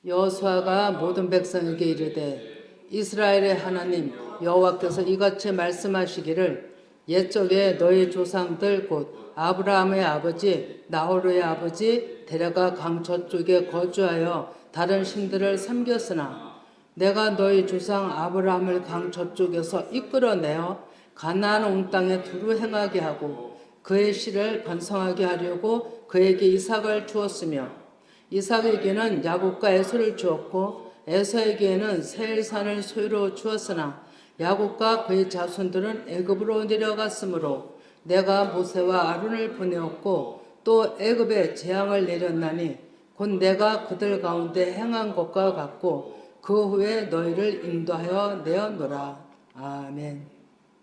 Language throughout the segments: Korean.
여호수아가 모든 백성에게 이르되 이스라엘의 하나님 여호와께서 이같이 말씀하시기를 옛적에 너희 조상들 곧 아브라함의 아버지 나홀의 아버지 데라가 강 저쪽에 거주하여 다른 신들을 섬겼으나 내가 너희 조상 아브라함을 강 저쪽에서 이끌어내어 가나안 온 땅에 두루 행하게 하고 그의 씨를 번성하게 하려고 그에게 이삭을 주었으며 이삭에게는 야곱과 에서를 주었고 에서에게는 세일산을 소유로 주었으나 야곱과 그의 자손들은 애굽으로 내려갔으므로 내가 모세와 아론을 보내었고 또 애굽에 재앙을 내렸나니 곧 내가 그들 가운데 행한 것과 같고 그 후에 너희를 인도하여 내었노라. 아멘.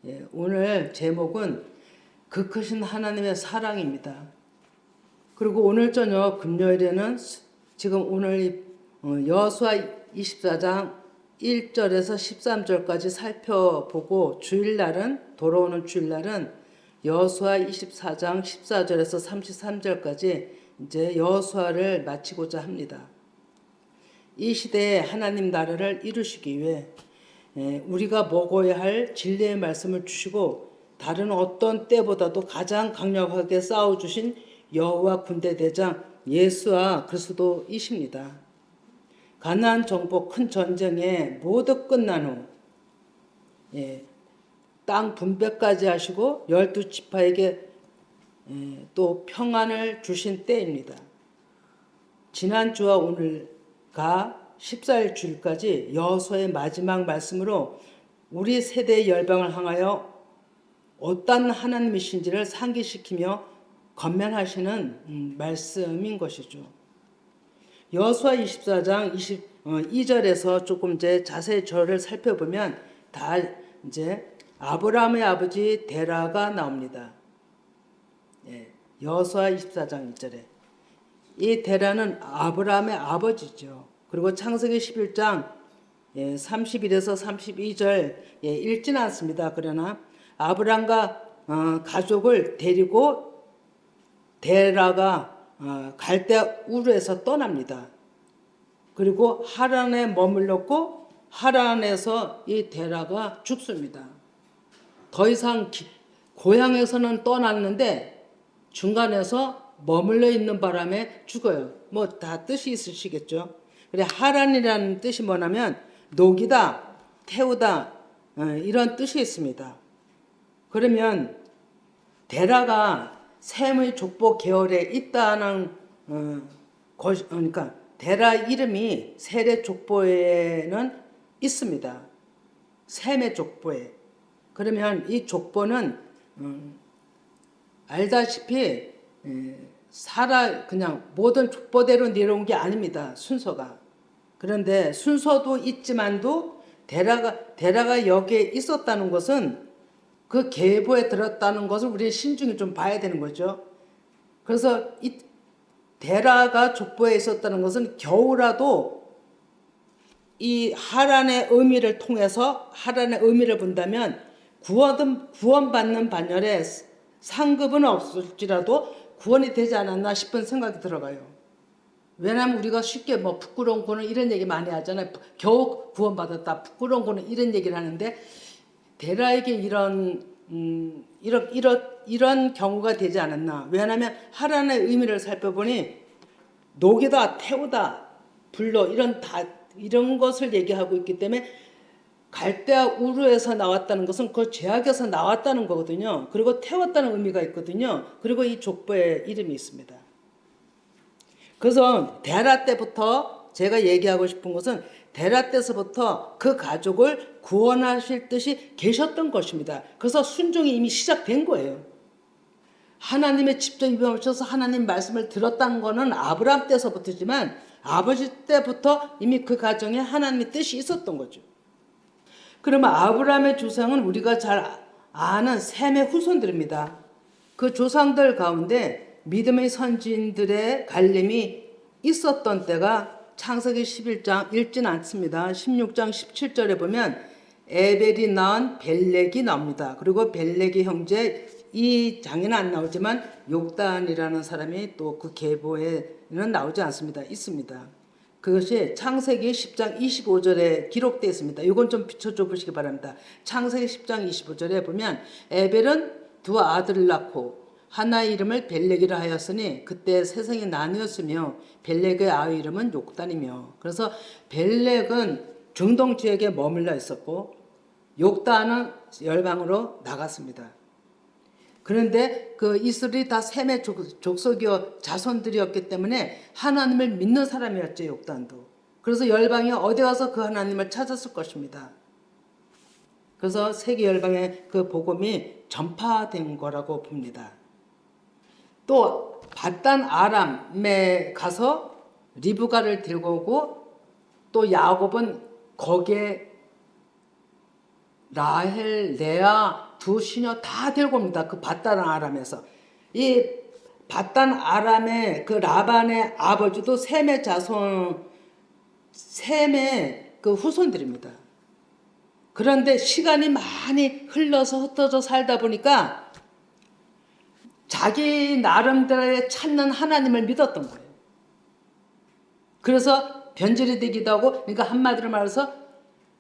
예, 오늘 제목은 그 크신 하나님의 사랑입니다. 그리고 오늘 저녁 금요일에는 지금 오늘 여호수아 24장 1절에서 13절까지 살펴보고 주일날은 돌아오는 주일날은 여호수아 24장 14절에서 33절까지 이제 여호수아를 마치고자 합니다. 이 시대에 하나님 나라를 이루시기 위해 우리가 먹어야 할 진리의 말씀을 주시고 다른 어떤 때보다도 가장 강력하게 싸워주신 여호와 군대 대장 예수와 그리스도이십니다. 가나안 정복 큰 전쟁에 모두 끝난 후 땅 분배까지 하시고 12지파에게 또 평안을 주신 때입니다. 지난주와 오늘가 14일 주일까지 여호수아의 마지막 말씀으로 우리 세대의 열방을 향하여 어떤 하나님이신지를 상기시키며 건면하시는 말씀인 것이죠. 여호수아 24장 22절에서 조금 이제 자세히 절을 살펴보면 다 이제 아브라함의 아버지 데라가 나옵니다. 여호수아 24장 1절에 이 데라는 아브라함의 아버지죠. 그리고 창세기 11장 31에서 32절 읽지는 않습니다. 그러나 아브라함과 가족을 데리고 데라가 갈대 우르에서 떠납니다. 그리고 하란에 머물렀고 하란에서 이 데라가 죽습니다. 더 이상 고향에서는 떠났는데 중간에서 머물러 있는 바람에 죽어요. 뭐 다 뜻이 있으시겠죠. 그래 하란이라는 뜻이 뭐냐면 녹이다, 태우다 이런 뜻이 있습니다. 그러면 데라가 셈의 족보 계열에 있다는 것이 그러니까 데라 이름이 셈의 족보에는 있습니다. 셈의 족보에. 그러면 이 족보는 알다시피 그냥 모든 족보대로 내려온 게 아닙니다. 순서가. 그런데 순서도 있지만도 데라가 여기에 있었다는 것은 그 계보에 들었다는 것을 우리 신중히 좀 봐야 되는 거죠. 그래서 이 데라가 족보에 있었다는 것은 겨우라도 이 하란의 의미를 통해서 하란의 의미를 본다면 구원받는 반열에 상급은 없을지라도 구원이 되지 않았나 싶은 생각이 들어가요. 왜냐하면 우리가 쉽게 뭐 부끄러운 거는 이런 얘기 많이 하잖아요. 겨우 구원받았다. 부끄러운 거는 이런 얘기를 하는데 데라에게 이런 경우가 되지 않았나. 왜냐하면 하란의 의미를 살펴보니 녹이다, 태우다, 불러 이런 것을 얘기하고 있기 때문에 갈대아 우르에서 나왔다는 것은 그 죄악에서 나왔다는 거거든요. 그리고 태웠다는 의미가 있거든요. 그리고 이 족보에 이름이 있습니다. 그래서 데라 때부터 제가 얘기하고 싶은 것은 데라 때서부터 그 가족을 구원하실 뜻이 계셨던 것입니다. 그래서 순종이 이미 시작된 거예요. 하나님의 직접 입에 오셔서 하나님 말씀을 들었다는 것은 아브라함 때서부터지만 아버지 때부터 이미 그 가정에 하나님의 뜻이 있었던 거죠. 그러면 아브라함의 조상은 우리가 잘 아는 셈의 후손들입니다. 그 조상들 가운데 믿음의 선지인들의 갈림이 있었던 때가 창세기 11장 읽지는 않습니다. 16장 17절에 보면 에벨이 낳은 벨렉이 나옵니다. 그리고 벨렉의 형제 이 장에는 안 나오지만 욕단이라는 사람이 또 그 계보에는 나오지 않습니다. 있습니다. 그것이 창세기 10장 25절에 기록되어 있습니다. 이건 좀 비춰줘 보시기 바랍니다. 창세기 10장 25절에 보면 에벨은 두 아들을 낳고 하나의 이름을 벨렉이라 하였으니 그때 세상이 나뉘었으며 벨렉의 아의 이름은 욕단이며, 그래서 벨렉은 중동 지역에 머물러 있었고 욕단은 열방으로 나갔습니다. 그런데 그 이스라엘이 다 셈의 족속이요 자손들이었기 때문에 하나님을 믿는 사람이었죠, 욕단도. 그래서 열방이 어디 가서 그 하나님을 찾았을 것입니다. 그래서 세계 열방에 그 복음이 전파된 거라고 봅니다. 또 바단 아람에 가서 리브가를 들고 오고, 또 야곱은 거기에 라헬, 레아 두 시녀 다 데리고 옵니다. 그 바단 아람에서. 이 바단 아람의 그 라반의 아버지도 셈의 자손, 셈의 그 후손들입니다. 그런데 시간이 많이 흘러서 흩어져 살다 보니까 자기 나름대로 찾는 하나님을 믿었던 거예요. 그래서 변절이 되기도 하고, 그러니까 한마디로 말해서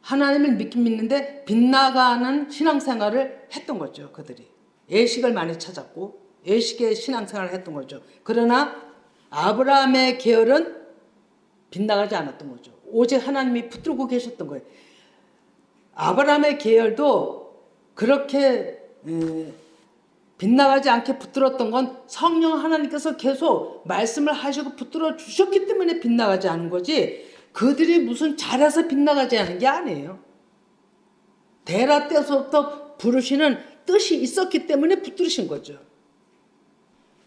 하나님을 믿긴 믿는데 빗나가는 신앙생활을 했던 거죠. 그들이 예식을 많이 찾았고 예식의 신앙생활을 했던 거죠. 그러나 아브라함의 계열은 빗나가지 않았던 거죠. 오직 하나님이 붙들고 계셨던 거예요. 아브라함의 계열도 그렇게 빗나가지 않게 붙들었던 건 성령 하나님께서 계속 말씀을 하시고 붙들어 주셨기 때문에 빗나가지 않은 거지, 그들이 무슨 잘해서 빗나가지 않은 게 아니에요. 데라 때서부터 부르시는 뜻이 있었기 때문에 붙들으신 거죠.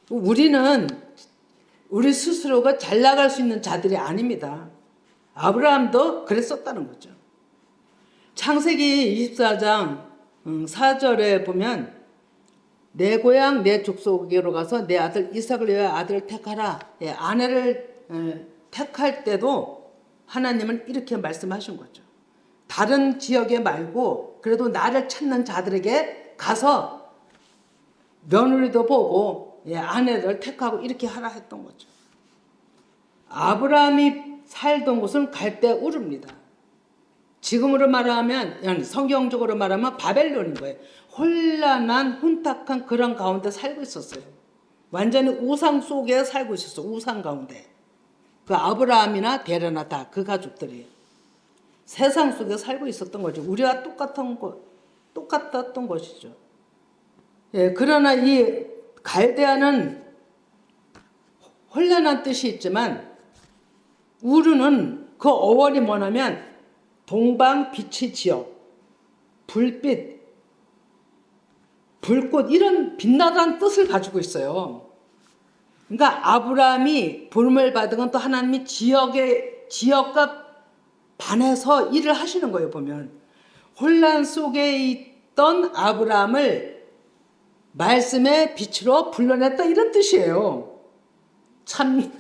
우리는 우리 스스로가 잘 나갈 수 있는 자들이 아닙니다. 아브라함도 그랬었다는 거죠. 창세기 24장 4절에 보면 내 고향 내 족속에로 가서 내 아들 이삭을 위하여 아들을 택하라. 아내를 택할 때도 하나님은 이렇게 말씀하신 거죠. 다른 지역에 말고 그래도 나를 찾는 자들에게 가서 며느리도 보고 아내를 택하고 이렇게 하라 했던 거죠. 아브라함이 살던 곳은 갈대 우르입니다. 지금으로 말하면, 성경적으로 말하면 바벨론인 거예요. 혼란한 혼탁한 그런 가운데 살고 있었어요. 완전히 우상 속에 살고 있었어요. 우상 가운데. 그 아브라함이나 데라나 다 그 가족들이 세상 속에 살고 있었던 거죠. 우리와 똑같았던 것이죠. 그러나 이 갈대아는 혼란한 뜻이 있지만 우르는 그 어원이 뭐냐면 동방 빛의 지역, 불빛, 불꽃, 이런 빛나다는 뜻을 가지고 있어요. 그러니까 아브라함이 부름을 받은 건 또 하나님이 지역과 반해서 일을 하시는 거예요. 보면 혼란 속에 있던 아브라함을 말씀의 빛으로 불러냈다, 이런 뜻이에요. 참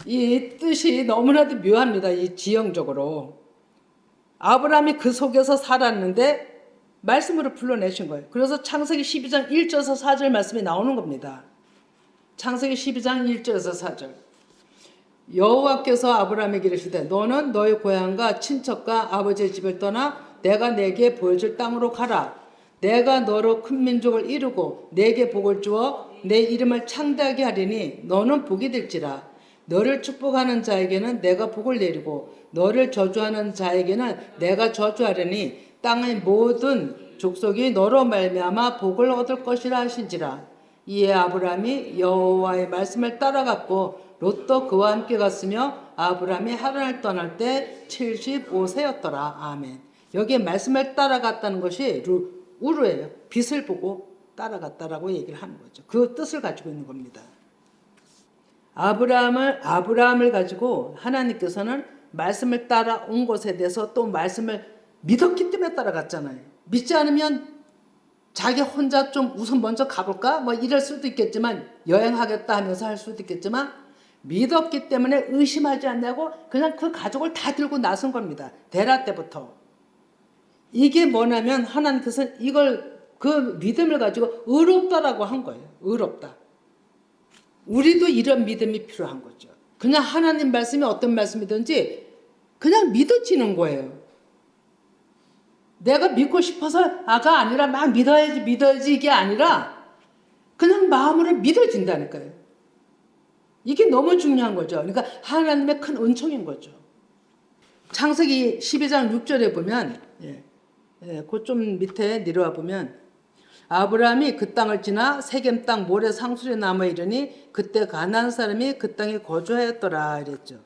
이 뜻이 너무나도 묘합니다. 이 지형적으로 아브라함이 그 속에서 살았는데 말씀으로 불러내신 거예요. 그래서 창세기 12장 1절에서 4절 말씀이 나오는 겁니다. 창세기 12장 1절에서 4절. 여호와께서 아브라함에게 이르시되 너는 너의 고향과 친척과 아버지의 집을 떠나 내가 내게 보여줄 땅으로 가라. 내가 너로 큰 민족을 이루고 내게 복을 주어 내 이름을 창대하게 하리니 너는 복이 될지라. 너를 축복하는 자에게는 내가 복을 내리고 너를 저주하는 자에게는 내가 저주하리니 땅의 모든 족속이 너로 말미암아 복을 얻을 것이라 하신지라. 이에 아브라함이 여호와의 말씀을 따라갔고 롯도 그와 함께 갔으며 아브라함이 하란을 떠날 때 75세였더라. 아멘. 여기에 말씀을 따라갔다는 것이 우르예요. 빛을 보고 따라갔다라고 얘기를 하는 거죠. 그 뜻을 가지고 있는 겁니다. 아브라함을 가지고 하나님께서는 말씀을 따라온 것에 대해서 또 말씀을 믿었기 때문에 따라갔잖아요. 믿지 않으면 자기 혼자 좀 우선 먼저 가볼까? 뭐 이럴 수도 있겠지만, 여행하겠다 하면서 할 수도 있겠지만, 믿었기 때문에 의심하지 않냐고 그냥 그 가족을 다 들고 나선 겁니다. 데라 때부터. 이게 뭐냐면 하나님께서는 이걸, 그 믿음을 가지고 의롭다라고 한 거예요. 의롭다. 우리도 이런 믿음이 필요한 거죠. 그냥 하나님 말씀이 어떤 말씀이든지 그냥 믿어지는 거예요. 내가 믿고 싶어서가 아니라 막 믿어야지 이게 아니라 그냥 마음으로 믿어진다니까요. 이게 너무 중요한 거죠. 그러니까 하나님의 큰 은총인 거죠. 창세기 12장 6절에 보면 그 좀 밑에 내려와 보면 아브라함이 그 땅을 지나 세겜 땅 모래 상술에 남아 이르니 그때 가나안 사람이 그 땅에 거주하였더라 이랬죠.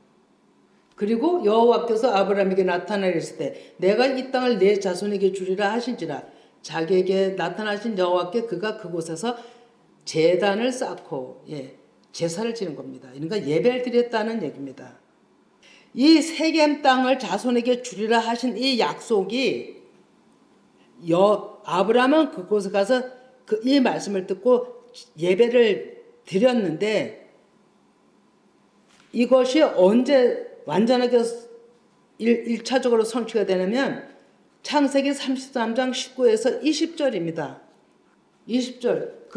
그리고 여호와께서 아브라함에게 나타나 이르실 때 내가 이 땅을 내 자손에게 주리라 하신지라 자기에게 나타나신 여호와께 그가 그곳에서 제단을 쌓고 제사를 지는 겁니다. 그러니까 예배를 드렸다는 얘기입니다. 이 세겜 땅을 자손에게 주리라 하신 이 약속이 아브라함은 그곳에 가서 이 말씀을 듣고 예배를 드렸는데 이것이 언제 완전하게 1차적으로 성취가 되냐면 창세기 33장 19에서 20절입니다. 20절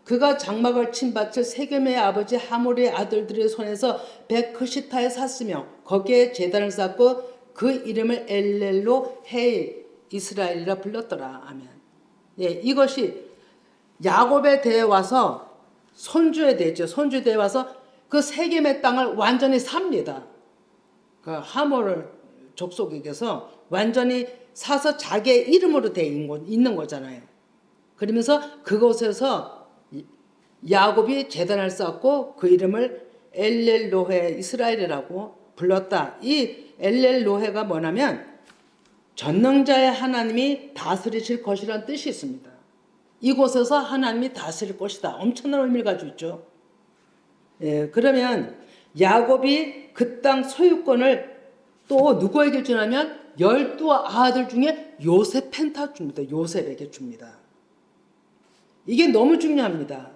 그가 장막을 친 밭을 세겜의 아버지 하몰의 아들들의 손에서 베크시타에 샀으며 거기에 제단을 쌓고 그 이름을 엘렐로 헤 이스라엘이라 불렀더라. 아멘. 이것이 야곱에 대해 와서 손주에 대해죠. 손주에 대해 와서 그 세겜의 땅을 완전히 삽니다. 그 하몰 족속에게서 완전히 사서 자기의 이름으로 되어 있는 거잖아요. 그러면서 그곳에서 야곱이 제단을 쌓고 그 이름을 엘렐로헤 이스라엘이라고 불렀다. 이 엘렐로헤가 뭐냐면 전능자의 하나님이 다스리실 것이라는 뜻이 있습니다. 이곳에서 하나님이 다스릴 것이다. 엄청난 의미를 가지고 있죠. 그러면 야곱이 그 땅 소유권을 또 누구에게 주냐면 12아들 중에 요셉한테 줍니다. 요셉에게 줍니다. 이게 너무 중요합니다.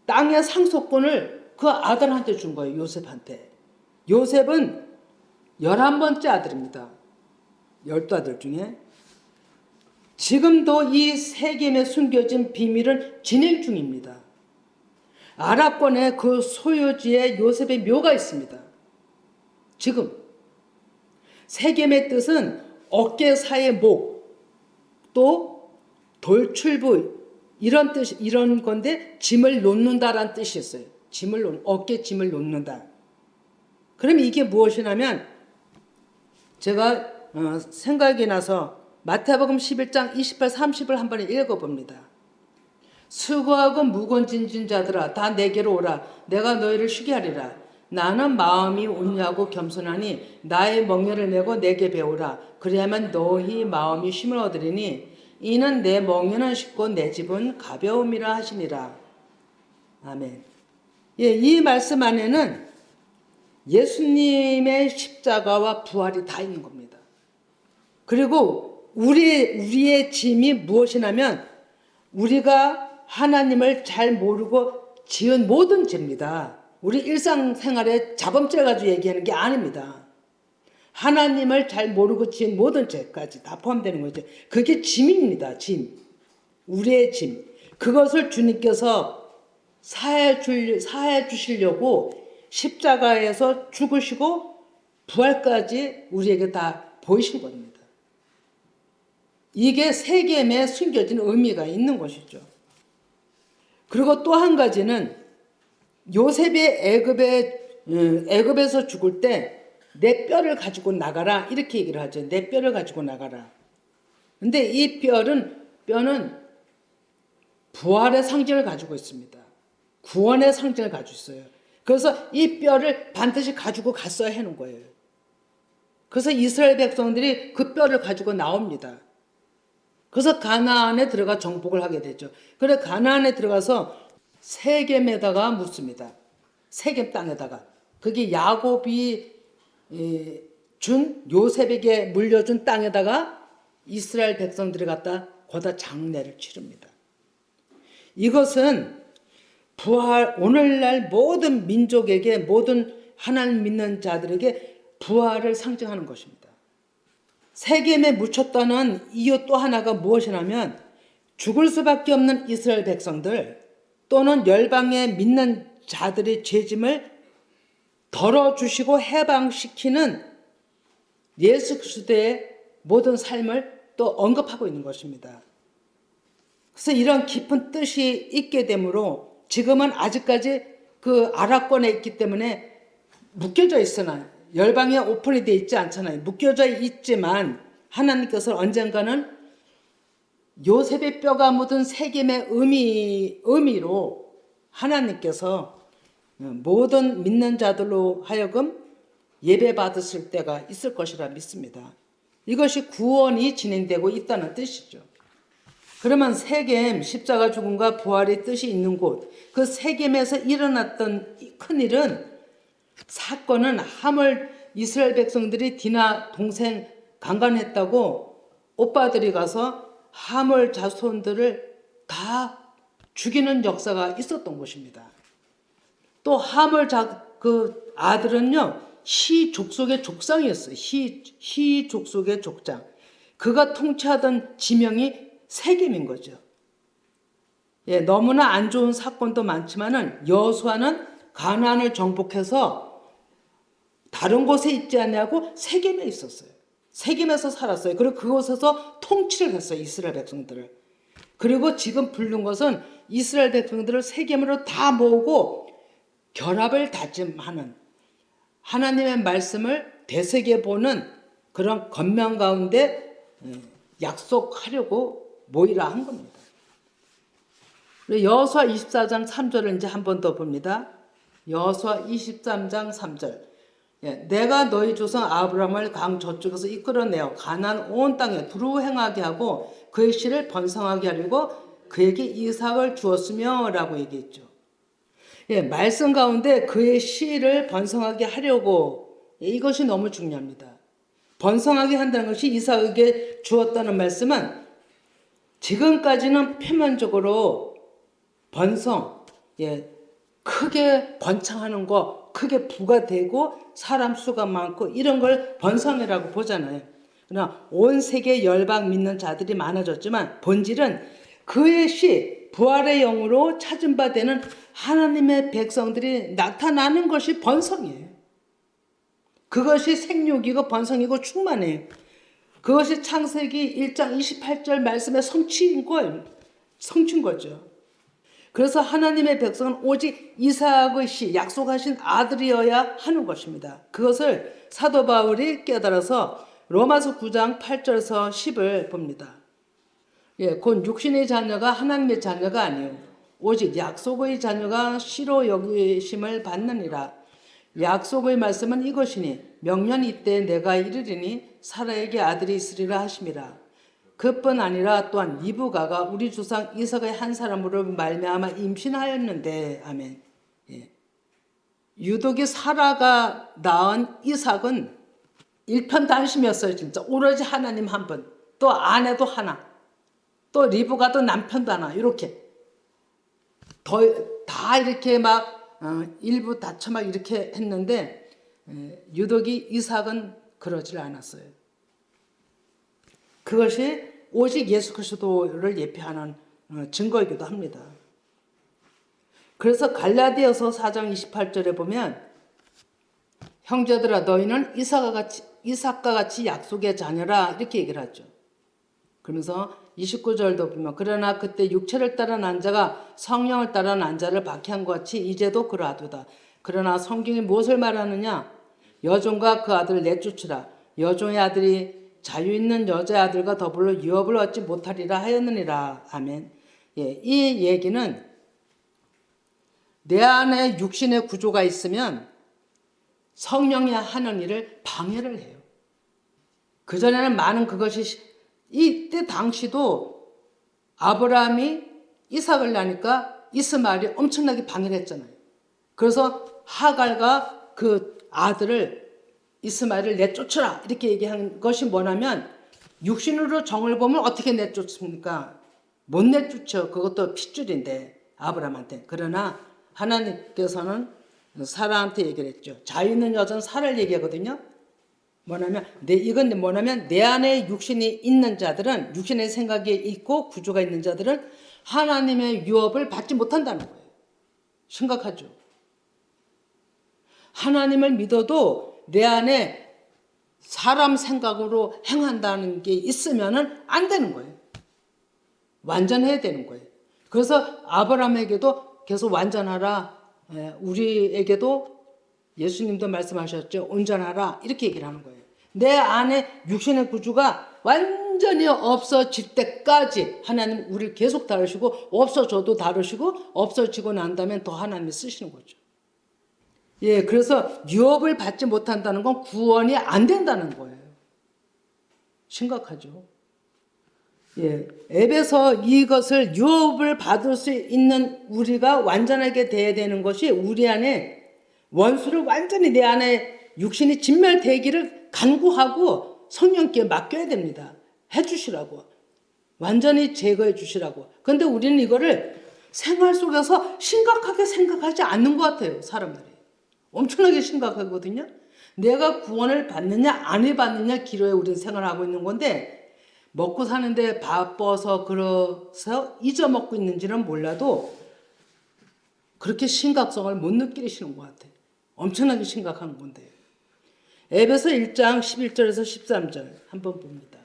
땅의 상속권을 그 아들한테 준 거예요. 요셉한테. 요셉은 11번째 아들입니다. 12아들 중에. 지금도 이 세겜에 숨겨진 비밀은 진행 중입니다. 아랍권의 그 소유지에 요셉의 묘가 있습니다. 지금 세겜의 뜻은 어깨 사이의 목, 또 돌출부 이런 뜻 이런 건데 짐을 놓는다라는 뜻이 있어요. 어깨 짐을 놓는다. 그럼 이게 무엇이냐면 제가 생각이 나서 마태복음 11장 28, 30을 한번 읽어봅니다. 수고하고 무거운 짐진 자들아 다 내게로 오라. 내가 너희를 쉬게 하리라. 나는 마음이 온유하고 겸손하니 나의 멍에를 메고 내게 배우라. 그래야만 너희 마음이 쉼을 얻으리니 이는 내 멍에는 쉽고 내 집은 가벼움이라 하시니라. 아멘. 이 말씀 안에는 예수님의 십자가와 부활이 다 있는 겁니다. 그리고 우리의 짐이 무엇이냐면 우리가 하나님을 잘 모르고 지은 모든 죄입니다. 우리 일상생활에 자범죄를 가지고 얘기하는 게 아닙니다. 하나님을 잘 모르고 지은 모든 죄까지 다 포함되는 거죠. 그게 짐입니다. 짐. 우리의 짐. 그것을 주님께서 사해 주시려고 십자가에서 죽으시고 부활까지 우리에게 다 보이신 겁니다. 이게 세겜에 숨겨진 의미가 있는 것이죠. 그리고 또 한 가지는 요셉이 애굽에서 죽을 때 내 뼈를 가지고 나가라 이렇게 얘기를 하죠. 내 뼈를 가지고 나가라. 근데 이 뼈는 부활의 상징을 가지고 있습니다. 구원의 상징을 가지고 있어요. 그래서 이 뼈를 반드시 가지고 갔어야 하는 거예요. 그래서 이스라엘 백성들이 그 뼈를 가지고 나옵니다. 그래서 가나안에 들어가 정복을 하게 되죠. 그래 가나안에 들어가서 세겜에다가 묻습니다. 세겜 땅에다가. 그게 야곱이 준 요셉에게 물려준 땅에다가 이스라엘 백성들이 갖다 거다 장례를 치릅니다. 이것은 부활 오늘날 모든 민족에게 모든 하나님 믿는 자들에게 부활을 상징하는 것입니다. 세겜에 묻혔다는 이유 또 하나가 무엇이냐면 죽을 수밖에 없는 이스라엘 백성들 또는 열방에 믿는 자들의 죄짐을 덜어주시고 해방시키는 예수 그리스도의 모든 삶을 또 언급하고 있는 것입니다. 그래서 이런 깊은 뜻이 있게 되므로 지금은 아직까지 그 아랍권에 있기 때문에 묶여져 있으나 열방에 오픈이 되어 있지 않잖아요. 묶여져 있지만 하나님께서 언젠가는 요셉의 뼈가 묻은 세겜의 의미로 하나님께서 모든 믿는 자들로 하여금 예배 받으실 때가 있을 것이라 믿습니다. 이것이 구원이 진행되고 있다는 뜻이죠. 그러면 세겜 십자가 죽음과 부활의 뜻이 있는 곳, 그 세겜에서 일어났던 큰 일은 사건은 하물 이스라엘 백성들이 디나 동생 강간했다고 오빠들이 가서 하물 자손들을 다 죽이는 역사가 있었던 것입니다. 또 하물 그 아들은요 히 족속의 족장이었어요. 히 족속의 족장. 그가 통치하던 지명이 세겜인 거죠. 예, 너무나 안 좋은 사건도 많지만은 여호수아는 가나안을 정복해서 다른 곳에 있지 않냐고 세겜에 있었어요. 세겜에서 살았어요. 그리고 그곳에서 통치를 했어요. 이스라엘 백성들을. 그리고 지금 부른 것은 이스라엘 백성들을 세겜으로 다 모으고 결합을 다짐하는 하나님의 말씀을 되새겨 보는 그런 권면 가운데 약속하려고 모이라 한 겁니다. 여호수아 24장 3절을 이제 한 번 더 봅니다. 여호수아 23장 3절. 내가 너희 조상 아브라함을 강 저쪽에서 이끌어내어 가나안 온 땅에 두루 행하게 하고 그의 씨를 번성하게 하려고 그에게 이삭을 주었으며 라고 얘기했죠. 말씀 가운데 그의 씨를 번성하게 하려고 이것이 너무 중요합니다. 번성하게 한다는 것이 이삭에게 주었다는 말씀은 지금까지는 표면적으로 번성, 크게 번창하는 거, 크게 부가 되고 사람 수가 많고 이런 걸 번성이라고 보잖아요. 그러나 온 세계 열방 믿는 자들이 많아졌지만 본질은 그의 시, 부활의 영으로 찾은 바 되는 하나님의 백성들이 나타나는 것이 번성이에요. 그것이 생육이고 번성이고 충만해요. 그것이 창세기 1장 28절 말씀의 성취인 거예요. 성취인 거죠. 그래서 하나님의 백성은 오직 이삭의 씨, 약속하신 아들이어야 하는 것입니다. 그것을 사도 바울이 깨달아서 로마서 9장 8절에서 10을 봅니다. 곧 육신의 자녀가 하나님의 자녀가 아니요 오직 약속의 자녀가 씨로 여기심을 받느니라. 약속의 말씀은 이것이니 명년 이때 내가 이르리니 사라에게 아들이 있으리라 하심이라. 그뿐 아니라 또한 리브가가 우리 조상 이삭의 한 사람으로 말미암아 임신하였는데 아멘. 유독이 사라가 낳은 이삭은 일편단심이었어요. 진짜 오로지 하나님 한 분, 또 아내도 하나, 또 리브가도 남편도 하나, 이렇게 다 이렇게 막 일부 다쳐 막 이렇게 했는데 유독이 이삭은 그러질 않았어요. 그것이 오직 예수 그리스도를 예표하는 증거이기도 합니다. 그래서 갈라디아서 4장 28절에 보면 형제들아 너희는 이삭과 같이 약속의 자녀라 이렇게 얘기를 하죠. 그러면서 29절도 보면 그러나 그때 육체를 따라 난 자가 성령을 따라 난 자를 박해한 것 같이 이제도 그러하도다. 그러나 성경이 무엇을 말하느냐? 여종과 그 아들을 내쫓으라. 여종의 아들이 자유 있는 여자의 아들과 더불어 유업을 얻지 못하리라 하였느니라. 아멘. 이 얘기는 내 안에 육신의 구조가 있으면 성령이 하는 일을 방해를 해요. 그전에는 많은 그것이 이때 당시도 아브라함이 이삭을 낳으니까 이스마엘이 엄청나게 방해를 했잖아요. 그래서 하갈과 그 아들을 이스마엘을 내쫓으라 이렇게 얘기한 것이 뭐냐면 육신으로 정을 보면 어떻게 내쫓습니까? 못 내쫓죠. 그것도 핏줄인데 아브라함한테. 그러나 하나님께서는 사라한테 얘기를 했죠. 자유 있는 여자는 사라를 얘기하거든요. 이건 뭐냐면 내 안에 육신이 있는 자들은 육신의 생각이 있고 구조가 있는 자들은 하나님의 유업을 받지 못한다는 거예요. 심각하죠. 하나님을 믿어도 내 안에 사람 생각으로 행한다는 게 있으면은 안 되는 거예요. 완전해야 되는 거예요. 그래서 아브라함에게도 계속 완전하라. 우리에게도 예수님도 말씀하셨죠. 온전하라. 이렇게 얘기를 하는 거예요. 내 안에 육신의 구주가 완전히 없어질 때까지 하나님 우리를 계속 다루시고 없어져도 다루시고 없어지고 난 다음에 더 하나님이 쓰시는 거죠. 예, 그래서 유업을 받지 못한다는 건 구원이 안 된다는 거예요. 심각하죠. 예, 앱에서 이것을 유업을 받을 수 있는 우리가 완전하게 돼야 되는 것이 우리 안에 원수를 완전히 내 안에 육신이 진멸되기를 간구하고 성령께 맡겨야 됩니다. 해주시라고. 완전히 제거해 주시라고. 그런데 우리는 이거를 생활 속에서 심각하게 생각하지 않는 것 같아요. 사람들이. 엄청나게 심각하거든요. 내가 구원을 받느냐 안 받느냐 기로에 우리는 생활하고 있는 건데 먹고 사는데 바빠서 그래서 잊어먹고 있는지는 몰라도 그렇게 심각성을 못 느끼시는 것 같아요. 엄청나게 심각한 건데. 에베소 1장 11절에서 13절 한번 봅니다.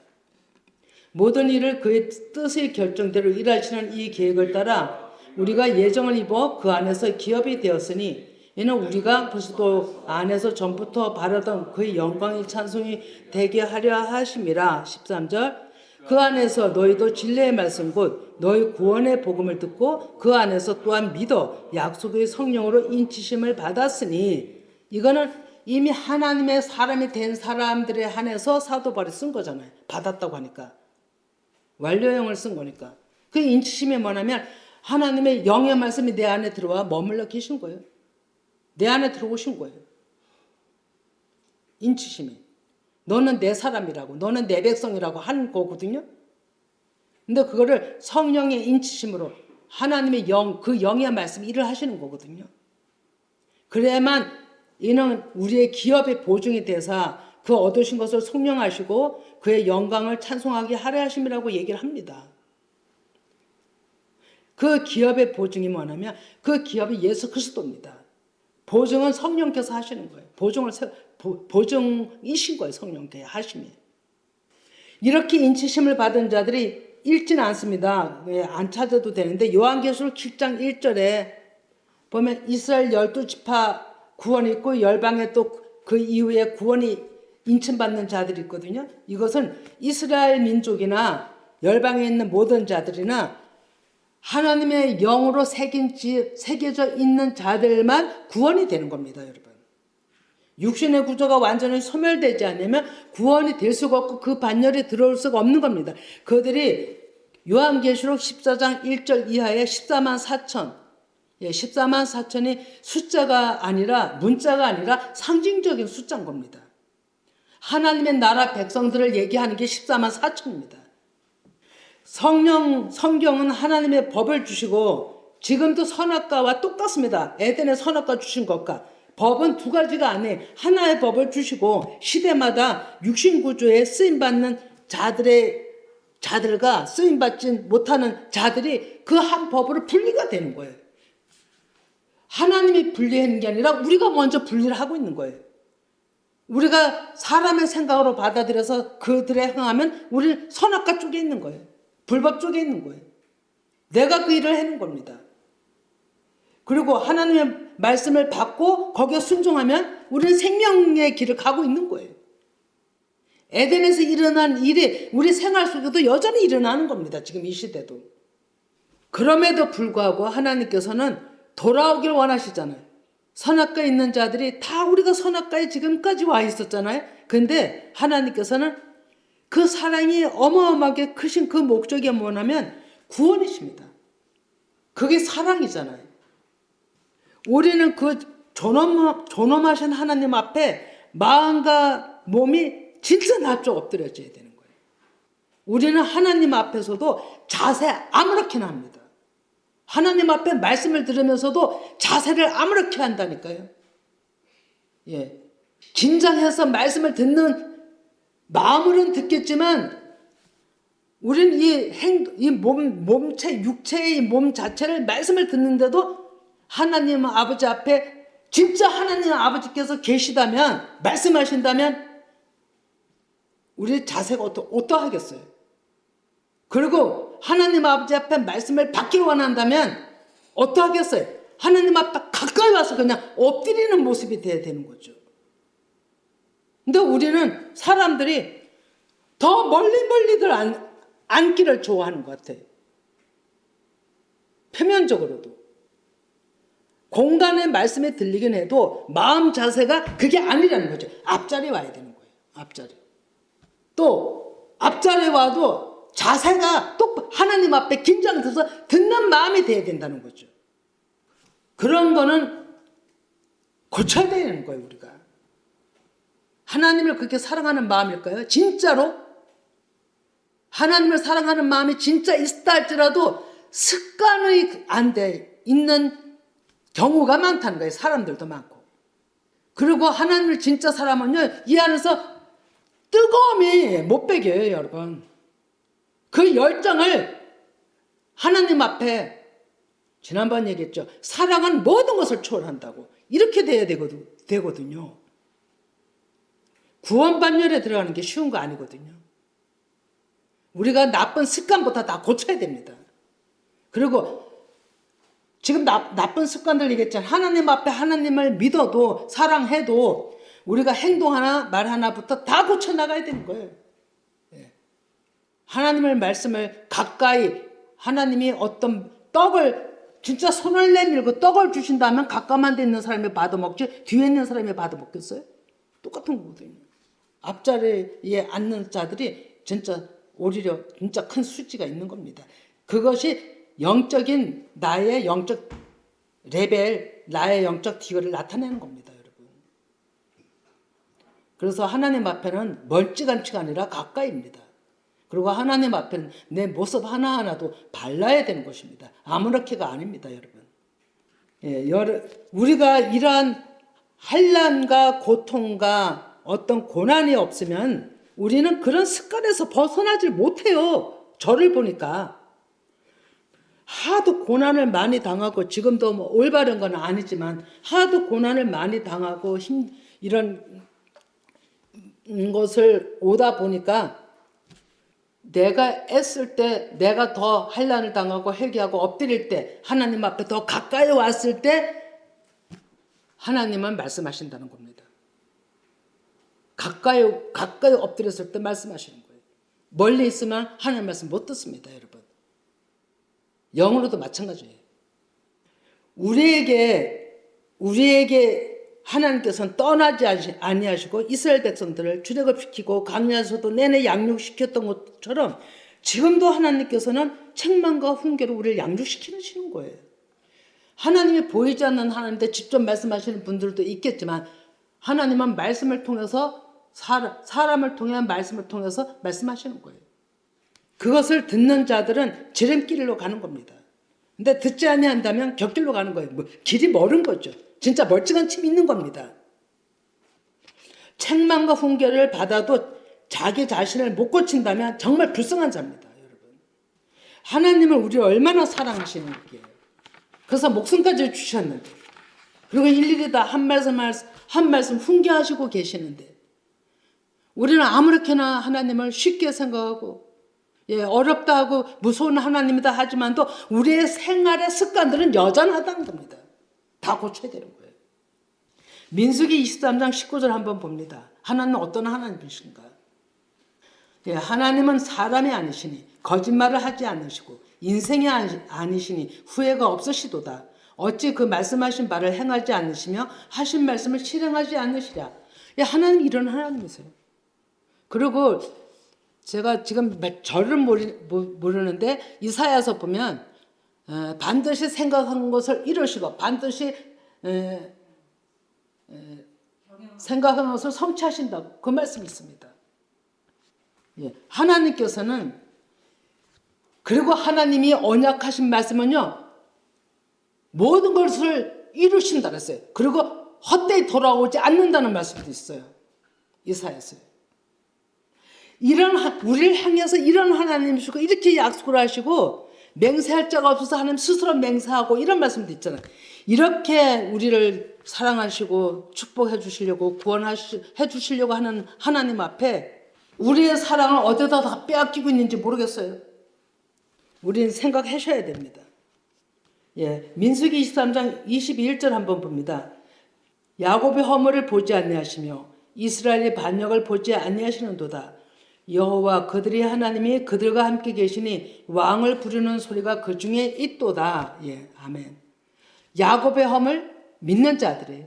모든 일을 그의 뜻의 결정대로 일하시는 이 계획을 따라 우리가 예정을 입어 그 안에서 기업이 되었으니 이는 우리가 그리스도 안에서 전부터 바라던 그의 영광의 찬송이 되게 하려 하심이라. 13절 그 안에서 너희도 진리의 말씀 곧 너희 구원의 복음을 듣고 그 안에서 또한 믿어 약속의 성령으로 인치심을 받았으니 이거는 이미 하나님의 사람이 된 사람들에 한해서 사도 바울이 쓴 거잖아요. 받았다고 하니까. 완료형을 쓴 거니까. 그 인치심이 뭐냐면 하나님의 영의 말씀이 내 안에 들어와 머물러 계신 거예요. 내 안에 들어오신 거예요. 인치심이. 너는 내 사람이라고, 너는 내 백성이라고 하는 거거든요. 근데 그거를 성령의 인치심으로 하나님의 영, 그 영의 말씀 일을 하시는 거거든요. 그래야만 이는 우리의 기업의 보증이 되사 그 얻으신 것을 성령하시고 그의 영광을 찬송하게 하려 하심이라고 얘기를 합니다. 그 기업의 보증이 뭐냐면 그 기업이 예수 그리스도입니다. 보증은 성령께서 하시는 거예요. 보증이신 거예요. 성령께 하심이. 이렇게 인치심을 받은 자들이 읽지는 않습니다. 안 찾아도 되는데 요한계시록 7장 1절에 보면 이스라엘 12지파 구원이 있고 열방에 또 그 이후에 구원이 인침받는 자들이 있거든요. 이것은 이스라엘 민족이나 열방에 있는 모든 자들이나 하나님의 영으로 새겨져 있는 자들만 구원이 되는 겁니다, 여러분. 육신의 구조가 완전히 소멸되지 않으면 구원이 될 수가 없고 그 반열에 들어올 수가 없는 겁니다. 그들이 요한계시록 14장 1절 이하에 14만 4천 14만 4천이 숫자가 아니라 문자가 아니라 상징적인 숫자인 겁니다. 하나님의 나라 백성들을 얘기하는 게 14만 4천입니다. 성경은 하나님의 법을 주시고 지금도 선악과와 똑같습니다. 에덴의 선악과 주신 것과 법은 두 가지가 아니에요. 하나의 법을 주시고 시대마다 육신 구조에 쓰임받는 자들과 쓰임받지 못하는 자들이 그 한 법으로 분리가 되는 거예요. 하나님이 분리하는 게 아니라 우리가 먼저 분리를 하고 있는 거예요. 우리가 사람의 생각으로 받아들여서 그들에 행하면 우리는 선악과 쪽에 있는 거예요. 불법 쪽에 있는 거예요. 내가 그 일을 해는 겁니다. 그리고 하나님의 말씀을 받고 거기에 순종하면 우리는 생명의 길을 가고 있는 거예요. 에덴에서 일어난 일이 우리 생활 속에도 여전히 일어나는 겁니다. 지금 이 시대도. 그럼에도 불구하고 하나님께서는 돌아오길 원하시잖아요. 선악과에 있는 자들이 다 우리가 선악과에 지금까지 와 있었잖아요. 근데 하나님께서는 그 사랑이 어마어마하게 크신 그 목적이 뭐냐면 구원이십니다. 그게 사랑이잖아요. 우리는 그 존엄하신 하나님 앞에 마음과 몸이 진짜 납작 엎드려져야 되는 거예요. 우리는 하나님 앞에서도 자세 아무렇게나 합니다. 하나님 앞에 말씀을 들으면서도 자세를 아무렇게 한다니까요. 예. 긴장해서 말씀을 듣는 마음으로는 듣겠지만 우리는 이 몸체, 육체의 몸 자체를 말씀을 듣는데도 하나님 아버지 앞에 진짜 하나님 아버지께서 계시다면, 말씀하신다면 우리 자세가 어떠하겠어요? 그리고 하나님 아버지 앞에 말씀을 받기를 원한다면 어떠하겠어요? 하나님 앞에 가까이 와서 그냥 엎드리는 모습이 돼야 되는 거죠. 근데 우리는 사람들이 더 멀리들 앉기를 좋아하는 것 같아요. 표면적으로도. 공간의 말씀에 들리긴 해도 마음 자세가 그게 아니라는 거죠. 앞자리에 와야 되는 거예요. 앞자리. 또 앞자리에 와도 자세가 또 하나님 앞에 긴장돼서 듣는 마음이 돼야 된다는 거죠. 그런 거는 고쳐야 되는 거예요, 우리가. 하나님을 그렇게 사랑하는 마음일까요? 진짜로? 하나님을 사랑하는 마음이 진짜 있다 할지라도 습관이 안 돼 있는 경우가 많다는 거예요. 사람들도 많고. 그리고 하나님을 진짜 사랑하면요, 이 안에서 뜨거움이 못 배겨요, 여러분. 그 열정을 하나님 앞에, 지난번 얘기했죠. 사랑은 모든 것을 초월한다고. 이렇게 돼야 되거든요. 구원반열에 들어가는 게 쉬운 거 아니거든요. 우리가 나쁜 습관부터 다 고쳐야 됩니다. 그리고 지금 나쁜 습관들 얘기했잖아요. 하나님 앞에 하나님을 믿어도 사랑해도 우리가 행동 하나 말 하나부터 다 고쳐나가야 되는 거예요. 하나님의 말씀을 가까이, 하나님이 어떤 떡을 진짜 손을 내밀고 떡을 주신다면 가까만 데 있는 사람이 받아먹지 뒤에 있는 사람이 받아먹겠어요? 똑같은 거거든요. 앞자리에 앉는 자들이 진짜 오히려 진짜 큰 수치가 있는 겁니다. 그것이 영적인 나의 영적 레벨, 나의 영적 티거를 나타내는 겁니다, 여러분. 그래서 하나님 앞에는 멀찌감치가 아니라 가까이입니다. 그리고 하나님 앞에는 내 모습 하나하나도 발라야 되는 것입니다. 아무렇게가 아닙니다, 여러분. 우리가 이러한 환난과 고통과 어떤 고난이 없으면 우리는 그런 습관에서 벗어나질 못해요. 저를 보니까. 하도 고난을 많이 당하고, 지금도 뭐 올바른 건 아니지만 하도 고난을 많이 당하고 이런 것을 오다 보니까 내가 애쓸 때, 내가 더 환난을 당하고 회개하고 엎드릴 때, 하나님 앞에 더 가까이 왔을 때 하나님은 말씀하신다는 겁니다. 가까이 엎드렸을 때 말씀하시는 거예요. 멀리 있으면 하나님 말씀 못 듣습니다, 여러분. 영으로도 마찬가지예요. 우리에게 하나님께서는 떠나지 아니하시고 이스라엘 백성들을 출애굽시키고 광야에서도 내내 양육시켰던 것처럼 지금도 하나님께서는 책망과 훈계로 우리를 양육시키시는 거예요. 하나님이 보이지 않는 하나님한테 직접 말씀하시는 분들도 있겠지만 하나님은 말씀을 통해서 사람을 통해 말씀을 통해서 말씀하시는 거예요. 그것을 듣는 자들은 지름길로 가는 겁니다. 근데 듣지 아니한다면 곁길로 가는 거예요. 길이 멀은 거죠. 진짜 멀찍한 침 있는 겁니다. 책망과 훈계를 받아도 자기 자신을 못 고친다면 정말 불쌍한 자입니다, 여러분. 하나님을 우리를 얼마나 사랑하시는 거예요. 그래서 목숨까지 주셨는데, 그리고 일일이 다 한 말씀 훈계하시고 계시는데, 우리는 아무렇게나 하나님을 쉽게 생각하고, 어렵다 하고 무서운 하나님이다 하지만도 우리의 생활의 습관들은 여전하다는 겁니다. 다 고쳐야 되는 거예요. 민수기 23장 19절 한번 봅니다. 하나님은 어떤 하나님이신가? 하나님은 사람이 아니시니 거짓말을 하지 않으시고 인생이 아니시니 후회가 없으시도다. 어찌 그 말씀하신 바를 행하지 않으시며 하신 말씀을 실행하지 않으시랴. 하나님 이런 하나님이세요. 그리고 제가 지금 절을 모르는데 이사야서 보면 반드시 생각한 것을 이루시고 반드시 생각한 것을 성취하신다고 그 말씀이 있습니다. 하나님께서는, 그리고 하나님이 언약하신 말씀은요 모든 것을 이루신다 그랬어요. 그리고 헛되이 돌아오지 않는다는 말씀도 있어요. 이사야서에. 우리를 향해서 이런 하나님이시고 이렇게 약속을 하시고 맹세할 자가 없어서 하나님 스스로 맹세하고 이런 말씀도 있잖아요. 이렇게 우리를 사랑하시고 축복해 주시려고 구원해 주시려고 하는 하나님 앞에 우리의 사랑을 어디다 다 빼앗기고 있는지 모르겠어요. 우리는 생각하셔야 됩니다. 예, 민수기 23장 22절 한번 봅니다. 야곱의 허물을 보지 아니하시며 이스라엘의 반역을 보지 아니하시는도다. 여호와 그들의 하나님이 그들과 함께 계시니 왕을 부르는 소리가 그 중에 있도다. 예, 아멘. 야곱의 허물 믿는 자들이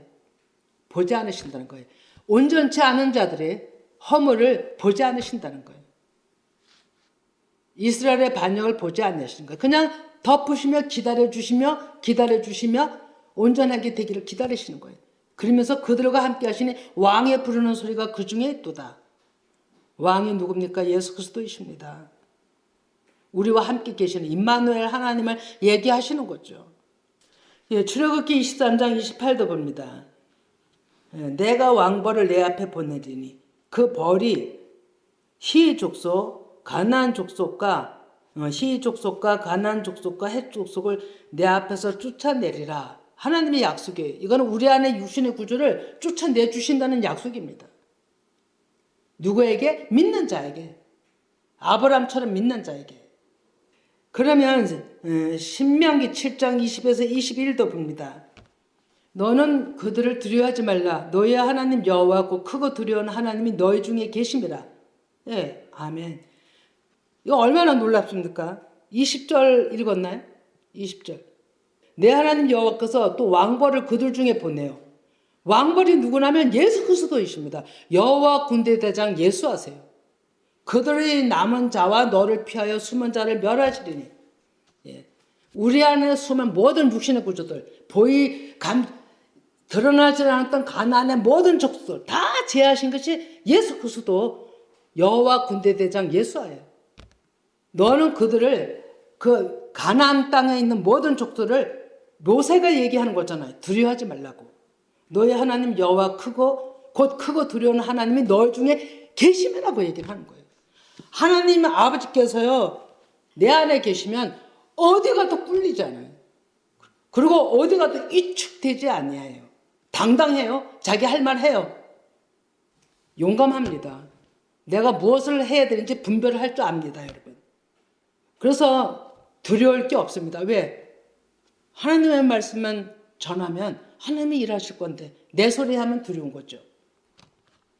보지 않으신다는 거예요. 온전치 않은 자들이 허물을 보지 않으신다는 거예요. 이스라엘의 반역을 보지 않으시는 거예요. 그냥 덮으시며 기다려주시며 온전하게 되기를 기다리시는 거예요. 그러면서 그들과 함께 하시니 왕의 부르는 소리가 그 중에 있도다. 왕이 누굽니까? 예수 그리스도이십니다. 우리와 함께 계시는 임마누엘 하나님을 얘기하시는 거죠. 예, 출애굽기 23장 28도 봅니다. 예, 내가 왕벌을 내 앞에 보내리니 그 벌이 히 족속, 가나안 족속과 히 족속과 가나안 족속과 헷 족속을 내 앞에서 쫓아내리라. 하나님의 약속이에요. 이거는 우리 안에 육신의 구조를 쫓아내 주신다는 약속입니다. 누구에게? 믿는 자에게. 아브라함처럼 믿는 자에게. 그러면 신명기 7장 20에서 21도 봅니다. 너는 그들을 두려워하지 말라. 너의 하나님 여호와고 크고 두려운 하나님이 너희 중에 계심이라. 예, 아멘. 이거 얼마나 놀랍습니까? 20절 읽었나요? 20절. 내 하나님 여호와께서 또 왕벌을 그들 중에 보내요. 왕벌이 누구냐면 예수 그리스도이십니다. 여호와 군대 대장 예수하세요. 그들의 남은 자와 너를 피하여 숨은 자를 멸하시리니. 예. 우리 안에 숨은 모든 육신의 구조들, 드러나지 않았던 가나안의 모든 족속들 다 제하신 것이 예수 그리스도 여호와 군대 대장 예수하예요. 너는 그들을 그 가나안 땅에 있는 모든 족들을 모세가 얘기하는 거잖아요. 두려워하지 말라고. 너의 하나님 여호와 곧 크고 두려운 하나님이 너 중에 계심이라고 얘기를 하는 거예요. 하나님 아버지께서요, 내 안에 계시면 어디 가도 꿀리잖아요. 그리고 어디 가도 위축되지 아니해요. 당당해요. 자기 할 말 해요. 용감합니다. 내가 무엇을 해야 되는지 분별을 할 줄 압니다, 여러분. 그래서 두려울 게 없습니다. 왜? 하나님의 말씀만 전하면 하나님이 일하실 건데 내 소리 하면 두려운 거죠.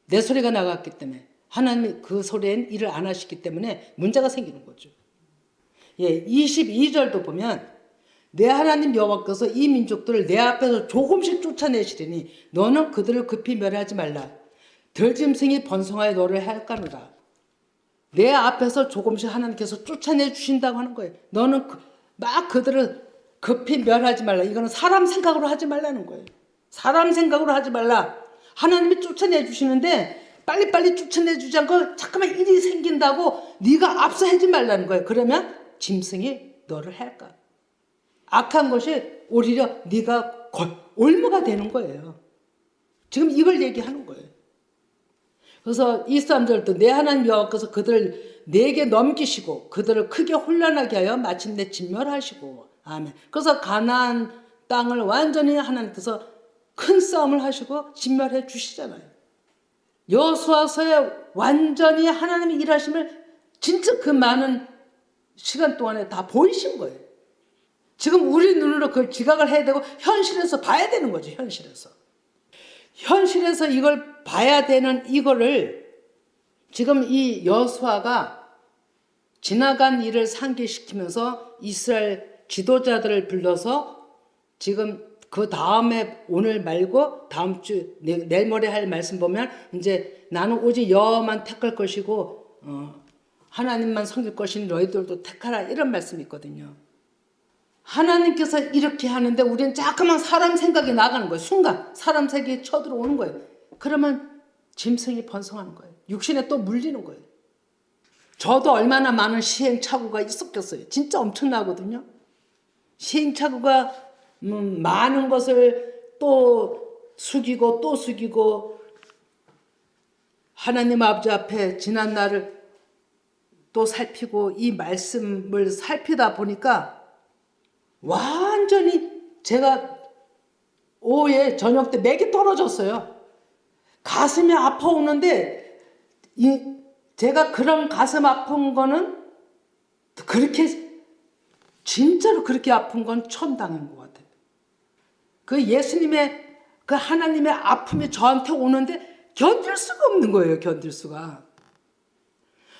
내 소리가 나갔기 때문에 하나님이 그 소리엔 일을 안 하시기 때문에 문제가 생기는 거죠. 예, 22절도 보면 내 하나님 여호와께서 이 민족들을 내 앞에서 조금씩 쫓아내시리니 너는 그들을 급히 멸하지 말라. 들짐승이 번성하여 너를 할까노라. 내 앞에서 조금씩 하나님께서 쫓아내 주신다고 하는 거예요. 너는 막 그들을 급히 멸하지 말라. 이거는 사람 생각으로 하지 말라는 거예요. 사람 생각으로 하지 말라. 하나님이 쫓아내 주시는데 빨리빨리 쫓아내 주지 않고 잠깐만 일이 생긴다고 네가 앞서 하지 말라는 거예요. 그러면 짐승이 너를 할까? 악한 것이 오히려 네가 올무가 되는 거예요. 지금 이걸 얘기하는 거예요. 그래서 23절도 내 하나님 여호와께서 그들을 내게 넘기시고 그들을 크게 혼란하게 하여 마침내 진멸하시고 아멘. 그래서 가나안 땅을 완전히 하나님께서 큰 싸움을 하시고 진멸해 주시잖아요. 여호수아서에 완전히 하나님의 일하심을 진짜 그 많은 시간 동안에 다 보이신 거예요. 지금 우리 눈으로 그걸 지각을 해야 되고 현실에서 봐야 되는 거죠. 현실에서 이걸 봐야 되는 이거를 지금 이 여호수아가 지나간 일을 상기시키면서 이스라엘 지도자들을 불러서 지금 그 다음에 오늘 말고 다음 주 내일 모레 할 말씀 보면 이제 나는 오직 여호와만 택할 것이고 하나님만 섬길 것이니 너희들도 택하라 이런 말씀이 있거든요. 하나님께서 이렇게 하는데 우리는 자꾸만 사람 생각이 나가는 거예요. 순간 사람 세계에 쳐들어오는 거예요. 그러면 짐승이 번성하는 거예요. 육신에 또 물리는 거예요. 저도 얼마나 많은 시행착오가 있었겠어요. 진짜 엄청나거든요. 시행착오가 많은 것을 또 숙이고 하나님 아버지 앞에 지난 날을 또 살피고 이 말씀을 살피다 보니까 완전히 제가 오후에 저녁 때 맥이 떨어졌어요. 가슴이 아파오는데 제가 그런 가슴 아픈 거는 그렇게 진짜로 그렇게 아픈 건 처음 당한 것 같아요. 그 예수님의 그 하나님의 아픔이 저한테 오는데 견딜 수가 없는 거예요. 견딜 수가.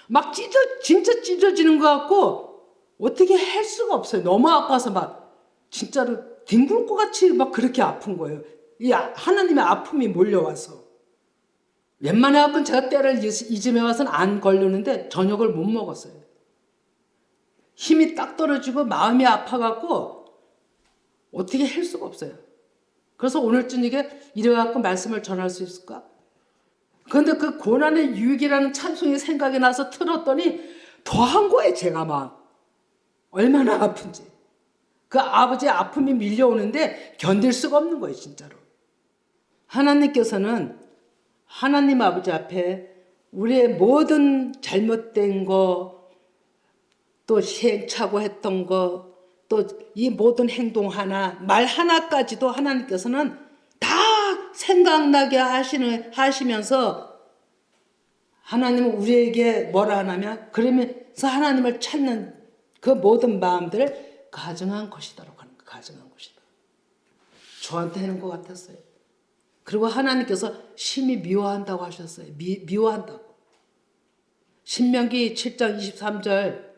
막 진짜 찢어지는 것 같고 어떻게 할 수가 없어요. 너무 아파서 막 진짜로 뒹굴 것 같이 막 그렇게 아픈 거예요. 이 하나님의 아픔이 몰려와서. 웬만하면 제가 때를 이쯤에 와서는 안 걸리는데 저녁을 못 먹었어요. 힘이 딱 떨어지고 마음이 아파갖고 어떻게 할 수가 없어요. 그래서 오늘 저녁에 이래갖고 말씀을 전할 수 있을까? 그런데 그 고난의 유익이라는 찬송이 생각이 나서 틀었더니 더한 거예요. 제가 막 얼마나 아픈지. 그 아버지의 아픔이 밀려오는데 견딜 수가 없는 거예요. 진짜로. 하나님께서는 하나님 아버지 앞에 우리의 모든 잘못된 거, 또 시행착오했던 거, 또 이 모든 행동 하나, 말 하나까지도 하나님께서는 다 생각나게 하시면서 하나님은 우리에게 뭐라 하냐면 그러면서 하나님을 찾는 그 모든 마음들을 가증한 것이다라고 하는 거. 가증한 것이다. 저한테 하는 것 같았어요. 그리고 하나님께서 심히 미워한다고 하셨어요. 미워한다고. 신명기 7장 23절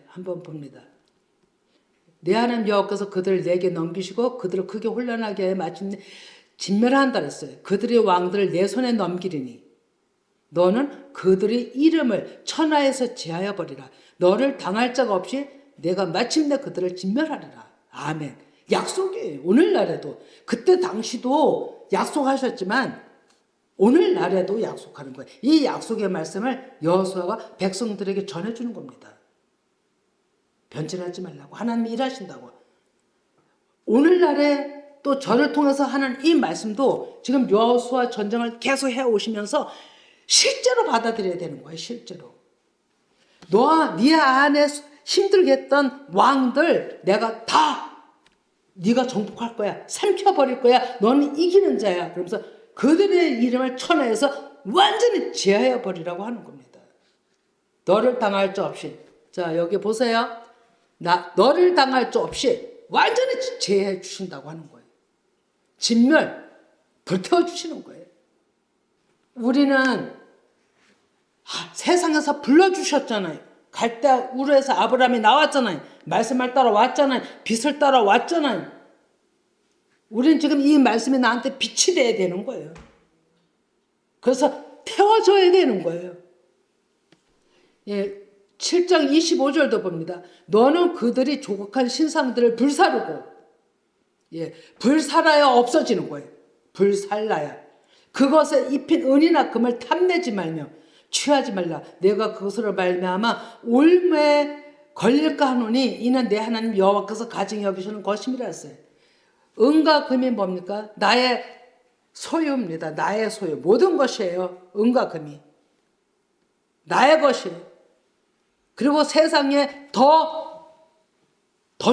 한번 봅니다. 내 하나님 여호와께서 그들을 내게 넘기시고 그들을 크게 혼란하게 해 마침내 진멸한다 그랬어요. 그들의 왕들을 내 손에 넘기리니 너는 그들의 이름을 천하에서 제하여 버리라. 너를 당할 자가 없이 내가 마침내 그들을 진멸하리라. 아멘. 약속이에요. 오늘날에도. 그때 당시도 약속하셨지만 오늘날에도 약속하는 거예요. 이 약속의 말씀을 여호수아가 백성들에게 전해주는 겁니다. 변질하지 말라고. 하나님이 일하신다고. 오늘날에 또 저를 통해서 하는 이 말씀도 지금 여호수아 전쟁을 계속 해오시면서 실제로 받아들여야 되는 거예요. 실제로. 네 안에 힘들게 했던 왕들 내가 다 네가 정복할 거야. 삼켜버릴 거야. 너는 이기는 자야. 그러면서 그들의 이름을 천하에서 완전히 제하여 버리라고 하는 겁니다. 너를 당할 자 없이. 자, 여기 보세요. 너를 당할 자 없이 완전히 제해 주신다고 하는 거예요. 진멸, 불태워 주시는 거예요. 우리는 세상에서 불러주셨잖아요. 갈대 우르에서 아브라함이 나왔잖아요. 말씀을 따라 왔잖아요. 빛을 따라 왔잖아요. 우리는 지금 이 말씀이 나한테 빛이 돼야 되는 거예요. 그래서 태워줘야 되는 거예요. 7장 25절도 봅니다. 너는 그들이 조국한 신상들을 불사르고 불살아야 없어지는 거예요. 불살라야. 그것에 입힌 은이나 금을 탐내지 말며 취하지 말라. 내가 그것으로 말미암아 올무에 걸릴까 하노니 이는 내 하나님 여호와께서 가증히 여기시는 것임이라 했어요. 은과 금이 뭡니까? 나의 소유입니다. 나의 소유. 모든 것이에요. 은과 금이. 나의 것이에요. 그리고 세상에 더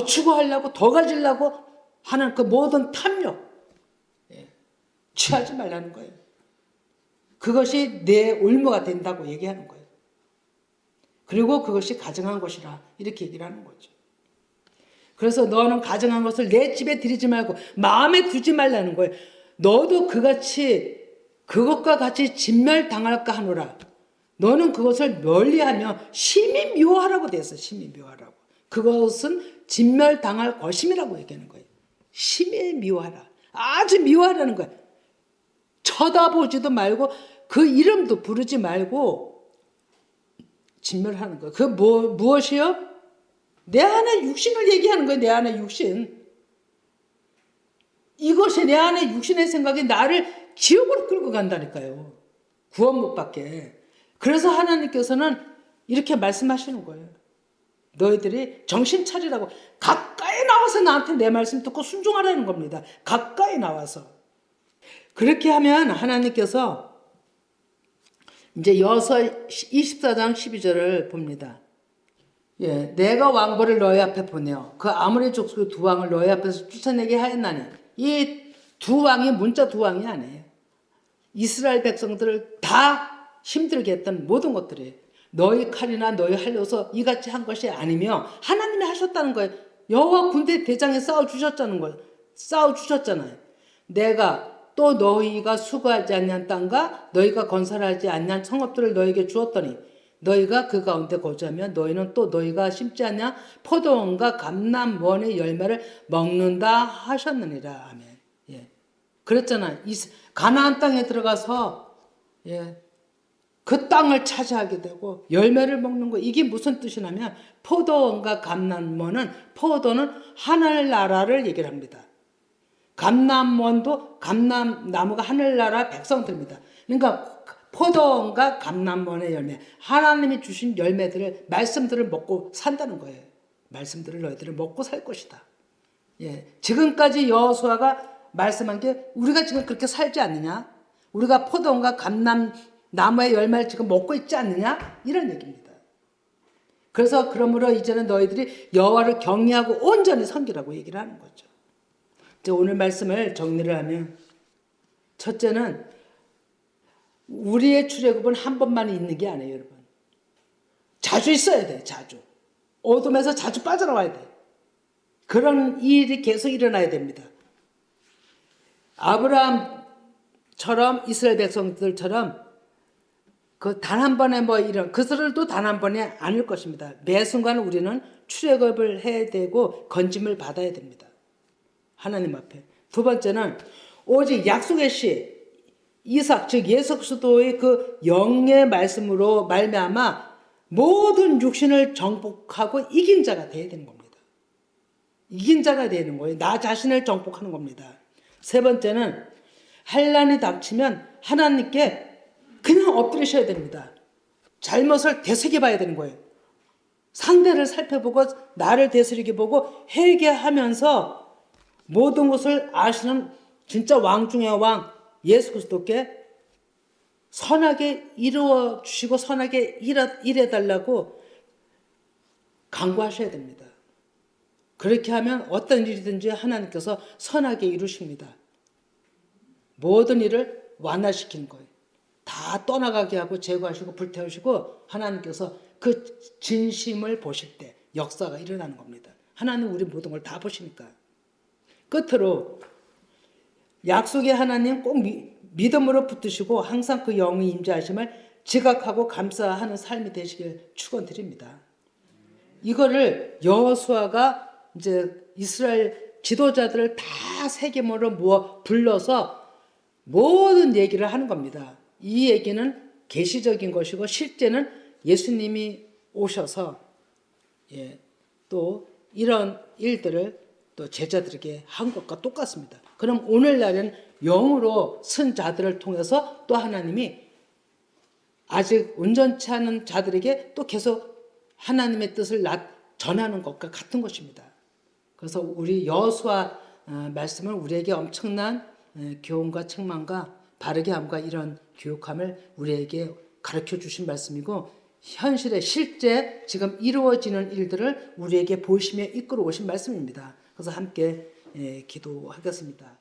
추구하려고 더 가지려고 하는 그 모든 탐욕 취하지 말라는 거예요. 그것이 내 올무가 된다고 얘기하는 거예요. 그리고 그것이 가증한 것이라 이렇게 얘기를 하는 거죠. 그래서 너는 가증한 것을 내 집에 들이지 말고 마음에 두지 말라는 거예요. 너도 그것과 같이 진멸당할까 하노라. 너는 그것을 멀리하며 심히 미워하라고 되었어. 심히 미워하라고. 그것은 진멸당할 것임이라고 얘기하는 거예요. 심히 미워하라. 아주 미워하라는 거예요. 쳐다보지도 말고 그 이름도 부르지 말고 진멸하는 거예요. 그 무엇이요? 내 안에 육신을 얘기하는 거예요. 내 안에 육신. 이것이 내 안에 육신의 생각이 나를 지옥으로 끌고 간다니까요. 구원 못 받게. 그래서 하나님께서는 이렇게 말씀하시는 거예요. 너희들이 정신 차리라고 가까이 나와서 나한테 내 말씀 듣고 순종하라는 겁니다. 가까이 나와서. 그렇게 하면 하나님께서 이제 여호수아 24장 12절을 봅니다. 예, 내가 왕벌을 너희 앞에 보내어 그 아모리 족속 두 왕을 너희 앞에서 쫓아내게 하였나니, 이 두 왕이 문자 두 왕이 아니에요. 이스라엘 백성들을 다 힘들게 했던 모든 것들이 너희 칼이나 너희 활로서 이같이 한 것이 아니며 하나님이 하셨다는 거예요. 여호와 군대 대장에 싸워 주셨다는 거예요. 싸워 주셨잖아요. 내가 또 너희가 수고하지 않는 땅과 너희가 건설하지 않는 성읍들을 너희에게 주었더니 너희가 그 가운데 거주하면 너희는 또 너희가 심지 않냐 포도원과 감람원의 열매를 먹는다 하셨느니라. 아멘. 예. 그랬잖아요. 가나안 땅에 들어가서 예. 그 땅을 차지하게 되고 열매를 먹는 거, 이게 무슨 뜻이냐면 포도원과 감람원은, 포도는 하늘나라를 얘기를 합니다. 감람원도 감람나무가 하늘나라 백성들입니다. 그러니까 포도원과 감람원의 열매, 하나님이 주신 열매들을, 말씀들을 먹고 산다는 거예요. 말씀들을 너희들은 먹고 살 것이다. 예, 지금까지 여호수아가 말씀한 게 우리가 지금 그렇게 살지 않느냐? 우리가 포도원과 감람나무의 열매를 지금 먹고 있지 않느냐? 이런 얘기입니다. 그래서 그러므로 이제는 너희들이 여호와를 경외하고 온전히 섬기라고 얘기를 하는 거죠. 이제 오늘 말씀을 정리를 하면, 첫째는 우리의 출애굽은 한 번만 있는 게 아니에요, 여러분. 자주 있어야 돼, 자주. 어둠에서 자주 빠져나와야 돼. 그런 일이 계속 일어나야 됩니다. 아브라함처럼, 이스라엘 백성들처럼 그 단 한 번에 뭐 이런 그들도 단 한 번에 아닐 것입니다. 매 순간 우리는 출애굽을 해야 되고 건짐을 받아야 됩니다. 하나님 앞에. 두 번째는 오직 약속의 씨 이삭, 즉 예수 그리스도의 그 영의 말씀으로 말미암아 모든 육신을 정복하고 이긴 자가 되어야 되는 겁니다. 이긴 자가 되는 거예요. 나 자신을 정복하는 겁니다. 세 번째는 환난이 닥치면 하나님께 그냥 엎드리셔야 됩니다. 잘못을 되새겨봐야 되는 거예요. 상대를 살펴보고 나를 되새겨 보고 회개하면서 모든 것을 아시는 진짜 왕 중의 왕 예수 그리스도께 선하게 이루어 주시고 선하게 일해달라고 간구하셔야 됩니다. 그렇게 하면 어떤 일이든지 하나님께서 선하게 이루십니다. 모든 일을 완화시키는 거예요. 다 떠나가게 하고 제거하시고 불태우시고 하나님께서 그 진심을 보실 때 역사가 일어나는 겁니다. 하나님 우리 모든 걸 다 보시니까. 끝으로 약속의 하나님 꼭 믿음으로 붙드시고 항상 그 영의 임재하심을 지각하고 감사하는 삶이 되시길 축원드립니다. 이거를 여호수아가 이제 이스라엘 지도자들을 다 세겜으로 모아 불러서 모든 얘기를 하는 겁니다. 이 얘기는 계시적인 것이고 실제는 예수님이 오셔서 또 이런 일들을 또 제자들에게 한 것과 똑같습니다. 그럼 오늘날은 영으로 쓴 자들을 통해서 또 하나님이 아직 온전치 않은 자들에게 또 계속 하나님의 뜻을 전하는 것과 같은 것입니다. 그래서 우리 여호수아 말씀은 우리에게 엄청난 교훈과 책망과 바르게 함과 이런 교육함을 우리에게 가르쳐 주신 말씀이고 현실에 실제 지금 이루어지는 일들을 우리에게 보시며 이끌어 오신 말씀입니다. 그래서 함께 기도하겠습니다.